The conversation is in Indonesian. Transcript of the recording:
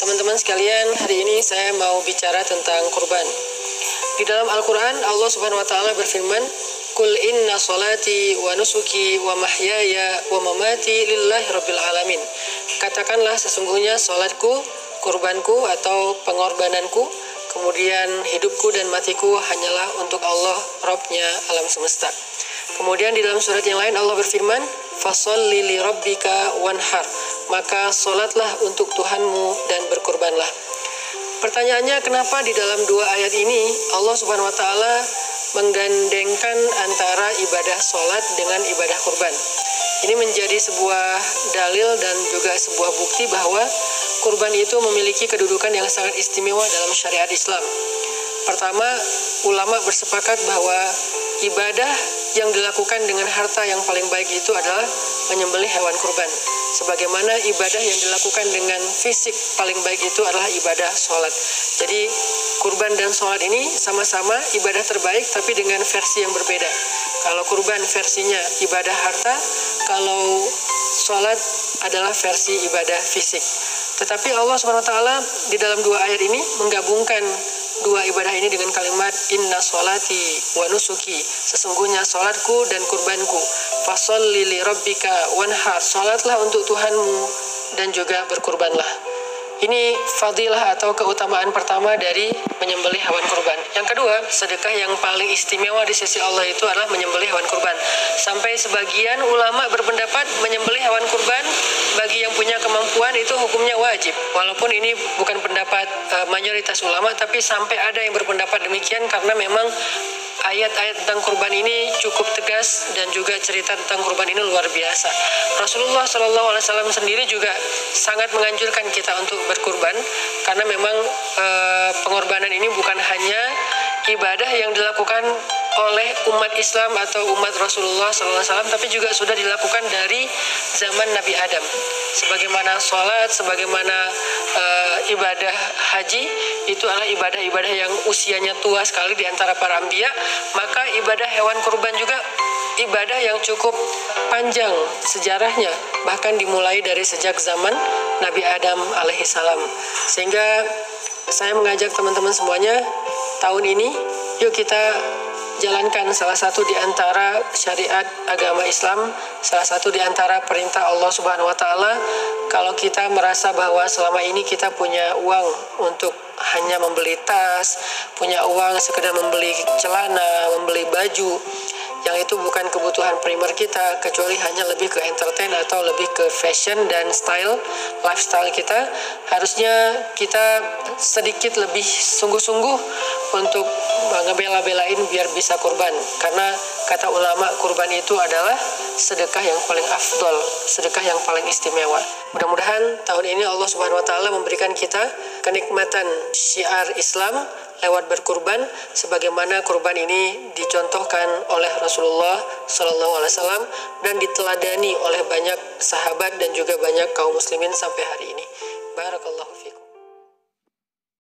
Teman-teman sekalian, hari ini saya mau bicara tentang kurban. Di dalam Al-Quran, Allah Subhanahu wa Ta'ala berfirman, "Qul inna salati wa nusuki wa mahyaya wa mamati lillahi rabbil alamin." Katakanlah, sesungguhnya salatku, kurbanku atau pengorbananku, kemudian hidupku dan matiku hanyalah untuk Allah, Rabbnya alam semesta. Kemudian di dalam surat yang lain Allah berfirman, "Fasholli li rabbika wanhar." Maka solatlah untuk Tuhanmu dan berkurbanlah. Pertanyaannya, kenapa di dalam dua ayat ini Allah Subhanahu wa Ta'ala menggandengkan antara ibadah solat dengan ibadah kurban? Ini menjadi sebuah dalil dan juga sebuah bukti bahwa kurban itu memiliki kedudukan yang sangat istimewa dalam syariat Islam. Pertama, ulama bersepakat bahwa ibadah yang dilakukan dengan harta yang paling baik itu adalah menyembelih hewan kurban. Sebagaimana ibadah yang dilakukan dengan fisik paling baik itu adalah ibadah sholat. Jadi kurban dan sholat ini sama-sama ibadah terbaik tapi dengan versi yang berbeda. Kalau kurban versinya ibadah harta, kalau sholat adalah versi ibadah fisik. Tetapi Allah SWT di dalam dua ayat ini menggabungkan dua ibadah ini dengan kalimat inna sholati wa nusuki, sesungguhnya sholatku dan kurbanku, fasholli li rabbika wanhar, sholatlah untuk Tuhanmu dan juga berkurbanlah. Ini fadilah atau keutamaan pertama dari menyembelih hewan kurban. Yang kedua, sedekah yang paling istimewa di sisi Allah itu adalah menyembelih hewan kurban. Sampai sebagian ulama berpendapat menyembelih hewan kurban bagi yang punya kemampuan itu hukumnya wajib. Walaupun ini bukan pendapat mayoritas ulama, tapi sampai ada yang berpendapat demikian karena memang ayat-ayat tentang kurban ini cukup tegas dan juga cerita tentang kurban ini luar biasa. Rasulullah SAW sendiri juga sangat menganjurkan kita untuk berkurban karena memang pengorbanan ini bukan hanya ibadah yang dilakukan oleh umat Islam atau umat Rasulullah SAW, tapi juga sudah dilakukan dari zaman Nabi Adam. Sebagaimana sholat, sebagaimana ibadah haji, itu adalah ibadah-ibadah yang usianya tua sekali di antara para anbiya, maka ibadah hewan kurban juga ibadah yang cukup panjang sejarahnya, bahkan dimulai dari sejak zaman Nabi Adam alaihissalam. Sehingga saya mengajak teman-teman semuanya, tahun ini yuk kita jalankan salah satu di antara syariat agama Islam, salah satu di antara perintah Allah Subhanahu wa Ta'ala. Kalau kita merasa bahwa selama ini kita punya uang untuk hanya membeli tas, punya uang sekedar membeli celana, membeli baju, yang itu bukan kebutuhan primer kita, kecuali hanya lebih ke entertain atau lebih ke fashion dan style, lifestyle kita, harusnya kita sedikit lebih sungguh-sungguh untuk ngebela-belain biar bisa kurban. Karena kata ulama, kurban itu adalah sedekah yang paling afdol, sedekah yang paling istimewa. Mudah-mudahan tahun ini Allah Subhanahu wa Ta'ala memberikan kita kenikmatan syiar Islam lewat berkurban, sebagaimana kurban ini dicontohkan oleh Rasulullah SAW dan diteladani oleh banyak sahabat dan juga banyak kaum muslimin sampai hari ini. Barakallahu fiikum.